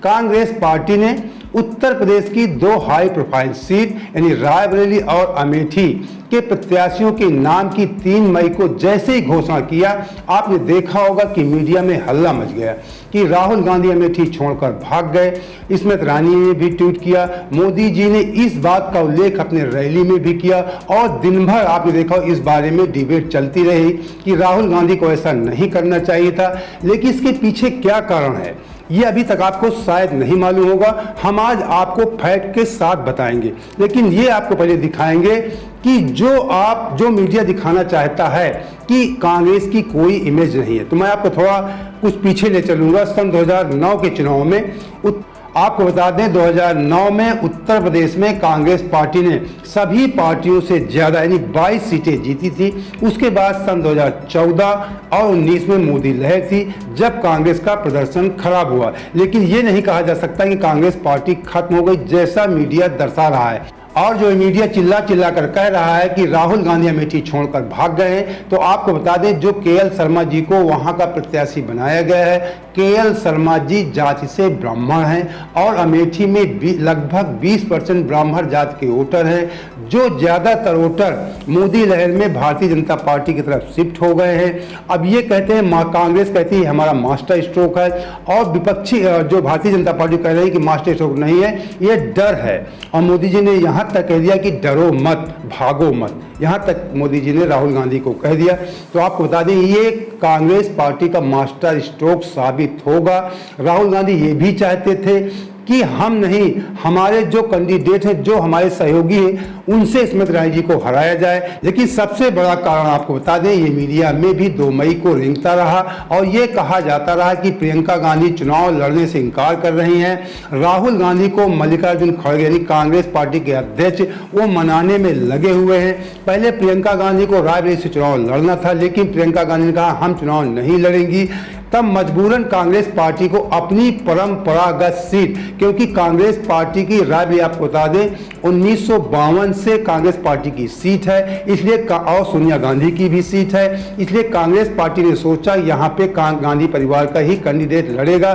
Congress party ने उत्तर प्रदेश की 2 high profile seat यानी रायबरेली और अमेठी के प्रत्याशियों के नाम की 3 मई को जैसे ही घोषणा किया, आपने देखा होगा कि मीडिया में हल्ला मच गया कि राहुल गांधी अमेठी छोड़कर भाग गए। स्मृति ईरानी ने भी ट्वीट किया, मोदी जी ने इस बात का उल्लेख अपने रैली में भी किया और दिन भर आपने देखा इस बारे में डिबेट चलती रही कि राहुल गांधी को ऐसा नहीं करना चाहिए था। लेकिन इसके पीछे क्या कारण है ये अभी तक आपको शायद नहीं मालूम होगा। हम आज आपको फैक्ट के साथ बताएंगे, लेकिन ये आपको पहले दिखाएंगे कि जो मीडिया दिखाना चाहता है कि कांग्रेस की कोई इमेज नहीं है। तो मैं आपको थोड़ा कुछ पीछे ले चलूंगा। सन 2009 के चुनाव में आपको बता दें 2009 में उत्तर प्रदेश में कांग्रेस पार्टी ने सभी पार्टियों से ज़्यादा यानी 22 सीटें जीती थी। उसके बाद सन 2014 और 19 में मोदी लहर थी जब कांग्रेस का प्रदर्शन खराब हुआ। लेकिन ये नहीं कहा जा सकता कि कांग्रेस पार्टी खत्म हो गई जैसा मीडिया दर्शा रहा है। और जो मीडिया चिल्ला चिल्ला कर कह रहा है कि राहुल गांधी अमेठी छोड़कर भाग गए हैं, तो आपको बता दें जो केएल शर्मा जी को वहां का प्रत्याशी बनाया गया है, केएल शर्मा जी जाति से ब्राह्मण हैं और अमेठी में लगभग 20% ब्राह्मण जाति के वोटर हैं। जो ज़्यादातर वोटर मोदी लहर में भारतीय जनता पार्टी की तरफ शिफ्ट हो गए हैं। अब ये कहते हैं, कांग्रेस कहती है हमारा मास्टर स्ट्रोक है और विपक्षी जो भारतीय जनता पार्टी कह रही है कि मास्टर स्ट्रोक नहीं है, ये डर है। और मोदी जी ने यहाँ तक कह दिया कि डरो मत, भागो मत, यहाँ तक मोदी जी ने राहुल गांधी को कह दिया। तो आपको बता दें ये कांग्रेस पार्टी का मास्टर स्ट्रोक साबित होगा। राहुल गांधी ये भी चाहते थे कि हम नहीं, हमारे जो कैंडिडेट हैं, जो हमारे सहयोगी हैं, उनसे स्मृति ईरानी जी को हराया जाए। लेकिन सबसे बड़ा कारण आपको बता दें ये मीडिया में भी 2 मई को रेंगता रहा और ये कहा जाता रहा कि प्रियंका गांधी चुनाव लड़ने से इनकार कर रही हैं। राहुल गांधी को मल्लिकार्जुन खड़गे यानी कांग्रेस पार्टी के अध्यक्ष वो मनाने में लगे हुए हैं। पहले प्रियंका गांधी को रायबरेली से चुनाव लड़ना था, लेकिन प्रियंका गांधी ने कहा हम चुनाव नहीं लड़ेंगी। तब मजबूरन कांग्रेस पार्टी को अपनी परंपरागत सीट, क्योंकि कांग्रेस पार्टी की रायबरेली आपको बता दें 1952 से कांग्रेस पार्टी की सीट है, इसलिए और सोनिया गांधी की भी सीट है, इसलिए कांग्रेस पार्टी ने सोचा यहाँ पे गांधी परिवार का ही कैंडिडेट लड़ेगा,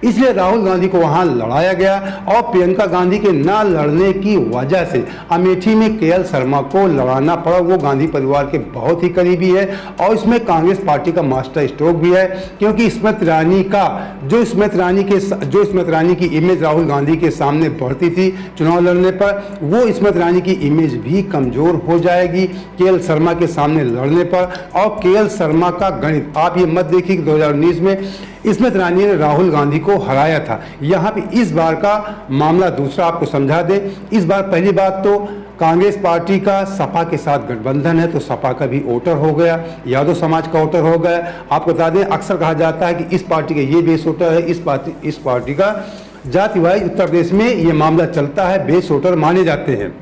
इसलिए राहुल गांधी को वहां लड़ाया गया। और प्रियंका गांधी के ना लड़ने की वजह से अमेठी में केएल शर्मा को लड़ाना पड़ा। वो गांधी परिवार के बहुत ही करीबी है और इसमें कांग्रेस पार्टी का मास्टर स्ट्रोक भी है, क्योंकि स्मृति ईरानी की इमेज राहुल गांधी के सामने बढ़ती थी चुनाव लड़ने पर, वो स्मृति ईरानी की इमेज भी कमजोर हो जाएगी केएल शर्मा के सामने लड़ने पर। और केएल शर्मा का गणित आप ये मत देखिए कि 2019 में स्मृति ईरानी ने राहुल गांधी को हराया था। यहाँ पे इस बार का मामला दूसरा आपको समझा दे। इस बार पहली बात तो कांग्रेस पार्टी का सपा के साथ गठबंधन है, तो सपा का भी वोटर हो गया, यादव समाज का वोटर हो गया। आपको बता दें अक्सर कहा जाता है कि इस पार्टी का ये बेस वोटर है, इस पार्टी का जाति वाइज उत्तर प्रदेश में ये मामला चलता है, बेस वोटर माने जाते हैं।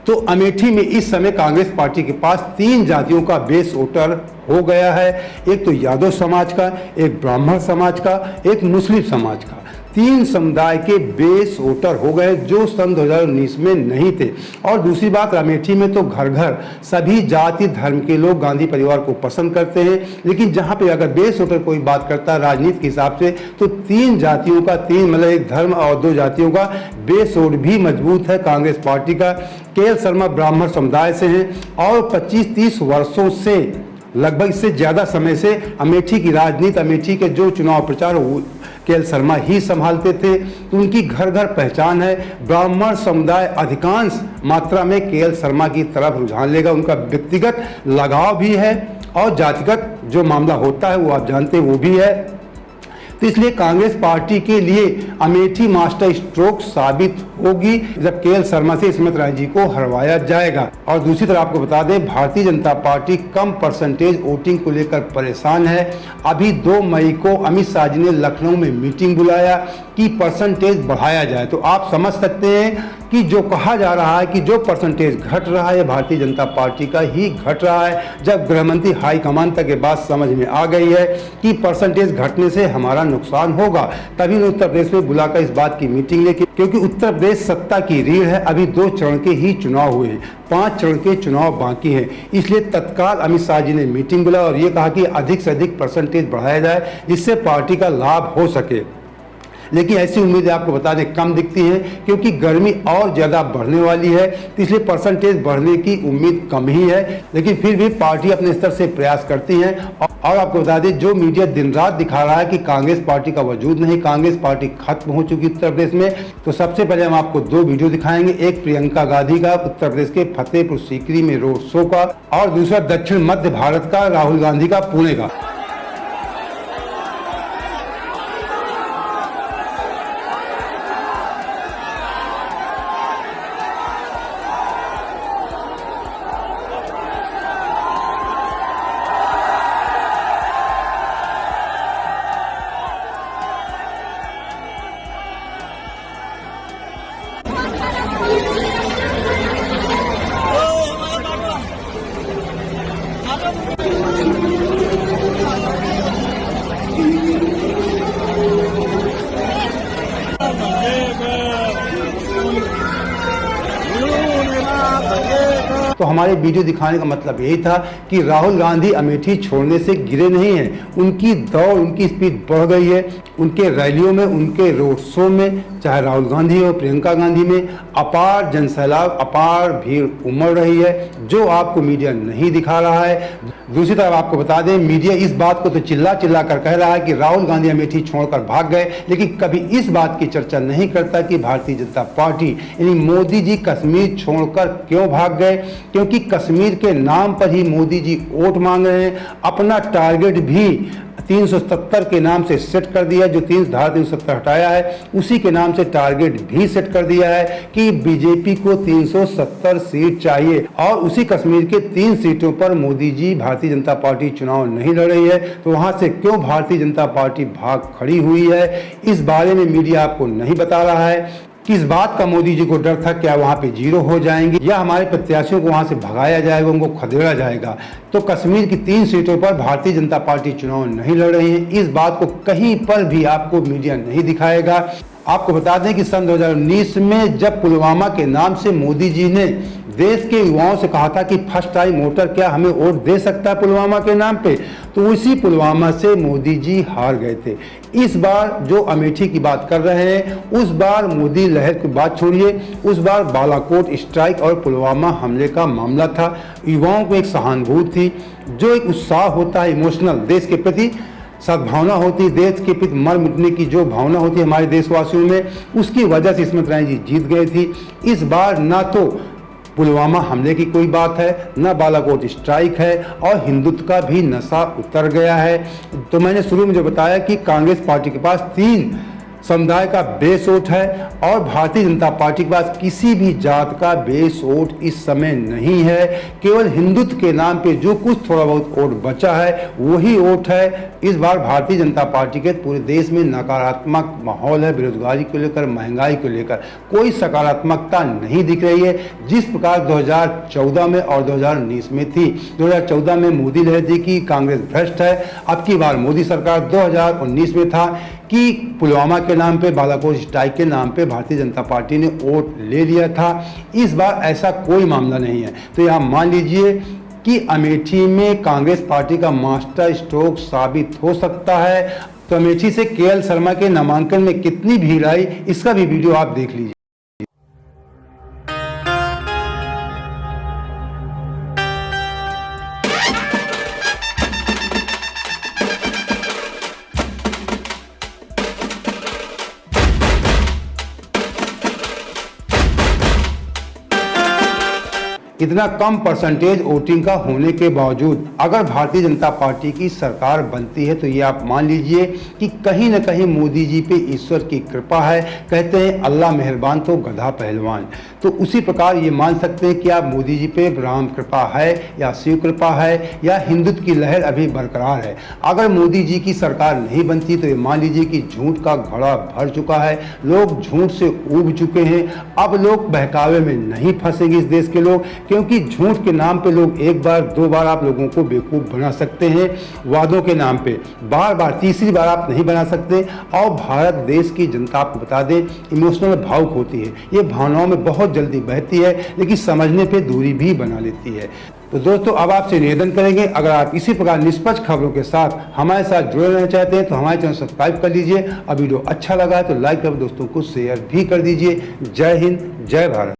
तो अमेठी में इस समय कांग्रेस पार्टी के पास 3 जातियों का बेस वोटर हो गया है, एक तो यादव समाज का, एक ब्राह्मण समाज का, एक मुस्लिम समाज का। 3 समुदाय के बेस वोटर हो गए जो सन 2019 में नहीं थे। और दूसरी बात अमेठी में तो घर घर सभी जाति धर्म के लोग गांधी परिवार को पसंद करते हैं, लेकिन जहां पे अगर बेस वोटर कोई बात करता है राजनीति के हिसाब से तो 3 जातियों का, 3 मतलब एक धर्म और 2 जातियों का बेस वोट भी मजबूत है कांग्रेस पार्टी का। केएल शर्मा ब्राह्मण समुदाय से हैं और 25-30 वर्षों से, लगभग इससे ज़्यादा समय से अमेठी की राजनीति, अमेठी के जो चुनाव प्रचार केएल शर्मा ही संभालते थे, तो उनकी घर घर पहचान है। ब्राह्मण समुदाय अधिकांश मात्रा में केएल शर्मा की तरफ रुझान लेगा, उनका व्यक्तिगत लगाव भी है और जातिगत जो मामला होता है वो आप जानते हैं वो भी है। तो इसलिए कांग्रेस पार्टी के लिए अमेठी मास्टर स्ट्रोक साबित होगी जब केएल शर्मा से स्मृति ईरानी जी को हरवाया जाएगा। और दूसरी तरफ आपको बता दें भारतीय जनता पार्टी कम परसेंटेज वोटिंग को लेकर परेशान है। अभी 2 मई को अमित शाह जी ने लखनऊ में मीटिंग बुलाया कि परसेंटेज बढ़ाया जाए। तो आप समझ सकते हैं कि जो कहा जा रहा है कि जो परसेंटेज घट रहा है भारतीय जनता पार्टी का ही घट रहा है। जब गृहमंत्री हाईकमान तक ये बात समझ में आ गई है कि परसेंटेज घटने से हमारा नुकसान होगा, तभी ने उत्तर प्रदेश में बुलाकर इस बात की मीटिंग लेके, क्योंकि उत्तर प्रदेश सत्ता की रीढ़ है। अभी 2 चरण के ही चुनाव हुए हैं, 5 चरण के चुनाव बाकी हैं, इसलिए तत्काल अमित शाह जी ने मीटिंग बुलाई और ये कहा कि अधिक से अधिक परसेंटेज बढ़ाया जाए जिससे पार्टी का लाभ हो सके। लेकिन ऐसी उम्मीदें आपको बता दें कम दिखती हैं, क्योंकि गर्मी और ज़्यादा बढ़ने वाली है, तो इसलिए परसेंटेज बढ़ने की उम्मीद कम ही है। लेकिन फिर भी पार्टी अपने स्तर से प्रयास करती हैं। और आपको बता दें, जो मीडिया दिन रात दिखा रहा है कि कांग्रेस पार्टी का वजूद नहीं, कांग्रेस पार्टी खत्म हो चुकी उत्तर प्रदेश में, तो सबसे पहले हम आपको दो वीडियो दिखाएंगे। एक प्रियंका गांधी का उत्तर प्रदेश के फतेहपुर सीकरी में रोड शो का, और दूसरा दक्षिण मध्य भारत का राहुल गांधी का पुणे का। तो हमारे वीडियो दिखाने का मतलब यही था कि राहुल गांधी अमेठी छोड़ने से गिरे नहीं हैं, उनकी दौड़, उनकी स्पीड बढ़ गई है। उनके रैलियों में, उनके रोड शो में, चाहे राहुल गांधी हो, प्रियंका गांधी में अपार जनसैलाब, अपार भीड़ उमड़ रही है, जो आपको मीडिया नहीं दिखा रहा है। दूसरी तरफ आपको बता दें, मीडिया इस बात को तो चिल्ला चिल्ला कर कह रहा है कि राहुल गांधी अमेठी छोड़कर भाग गए, लेकिन कभी इस बात की चर्चा नहीं करता कि भारतीय जनता पार्टी यानी मोदी जी कश्मीर छोड़कर क्यों भाग गए। क्योंकि कश्मीर के नाम पर ही मोदी जी वोट मांग रहे हैं। अपना टारगेट भी 370 के नाम से सेट कर दिया, जो 370 हटाया है उसी के नाम से टारगेट भी सेट कर दिया है कि बीजेपी को 370 सीट चाहिए, और उसी कश्मीर के 3 सीटों पर मोदी जी, भारतीय जनता पार्टी चुनाव नहीं लड़ रही है। तो वहां से क्यों भारतीय जनता पार्टी भाग खड़ी हुई है, इस बारे में मीडिया आपको नहीं बता रहा है। किस बात का मोदी जी को डर था, क्या वहां पे जीरो हो जाएंगे या हमारे प्रत्याशियों को वहां से भगाया जाएगा, उनको खदेड़ा जाएगा। तो कश्मीर की 3 सीटों पर भारतीय जनता पार्टी चुनाव नहीं लड़ रही है, इस बात को कहीं पर भी आपको मीडिया नहीं दिखाएगा। आपको बता दें कि सन 2019 में जब पुलवामा के नाम से मोदी जी ने देश के युवाओं से कहा था कि फर्स्ट टाइम वोटर क्या हमें वोट दे सकता है पुलवामा के नाम पे, तो उसी पुलवामा से मोदी जी हार गए थे। इस बार जो अमेठी की बात कर रहे हैं, उस बार मोदी लहर की बात छोड़िए, उस बार बालाकोट स्ट्राइक और पुलवामा हमले का मामला था। युवाओं को एक सहानुभूति थी, जो एक उत्साह होता है इमोशनल, देश के प्रति सद्भावना होती, देश के प्रति मर मिटने की जो भावना होती है हमारे देशवासियों में, उसकी वजह से स्मृति ईरानी जी जीत गए थी। इस बार ना तो पुलवामा हमले की कोई बात है, न बालाकोट स्ट्राइक है, और हिंदुत्व का भी नशा उतर गया है। तो मैंने शुरू में जो बताया कि कांग्रेस पार्टी के पास 3 समुदाय का बेस वोट है, और भारतीय जनता पार्टी के पास किसी भी जात का बेस वोट इस समय नहीं है। केवल हिंदुत्व के नाम पे जो कुछ थोड़ा बहुत वोट बचा है वही वोट है। इस बार भारतीय जनता पार्टी के पूरे देश में नकारात्मक माहौल है, बेरोजगारी को लेकर, महंगाई को लेकर कोई सकारात्मकता नहीं दिख रही है, जिस प्रकार 2014 में और 2019 में थी। 2014 में मोदी लहर थी कि कांग्रेस भ्रष्ट है, अब की बार मोदी सरकार 2019 में था कि पुलवामा के नाम पे, बालाकोट स्ट्राइक के नाम पे भारतीय जनता पार्टी ने वोट ले लिया था। इस बार ऐसा कोई मामला नहीं है। तो यहाँ मान लीजिए कि अमेठी में कांग्रेस पार्टी का मास्टर स्ट्रोक साबित हो सकता है। तो अमेठी से केएल शर्मा के नामांकन में कितनी भीड़ आई, इसका भी वीडियो आप देख लीजिए। इतना कम परसेंटेज वोटिंग का होने के बावजूद अगर भारतीय जनता पार्टी की सरकार बनती है, तो ये आप मान लीजिए कि कहीं न कहीं मोदी जी पे ईश्वर की कृपा है। कहते हैं अल्लाह मेहरबान तो गधा पहलवान, तो उसी प्रकार ये मान सकते हैं कि आप मोदी जी पे राम कृपा है या शिव कृपा है या हिंदुत्व की लहर अभी बरकरार है। अगर मोदी जी की सरकार नहीं बनती तो ये मान लीजिए कि झूठ का घड़ा भर चुका है, लोग झूठ से ऊब चुके हैं। अब लोग बहकावे में नहीं फंसेंगे इस देश के लोग, क्योंकि झूठ के नाम पे लोग एक बार 2 बार आप लोगों को बेवकूफ़ बना सकते हैं, वादों के नाम पे बार बार, तीसरी बार आप नहीं बना सकते। और भारत देश की जनता, आपको बता दें, इमोशनल भावुक होती है, ये भावनाओं में बहुत जल्दी बहती है, लेकिन समझने पे दूरी भी बना लेती है। तो दोस्तों अब आपसे निवेदन करेंगे, अगर आप इसी प्रकार निष्पक्ष खबरों के साथ हमारे साथ जुड़े रहना चाहते हैं तो हमारे चैनल सब्सक्राइब कर लीजिए। अब वीडियो अच्छा लगा है तो लाइक कर दोस्तों को शेयर भी कर दीजिए। जय हिंद, जय भारत।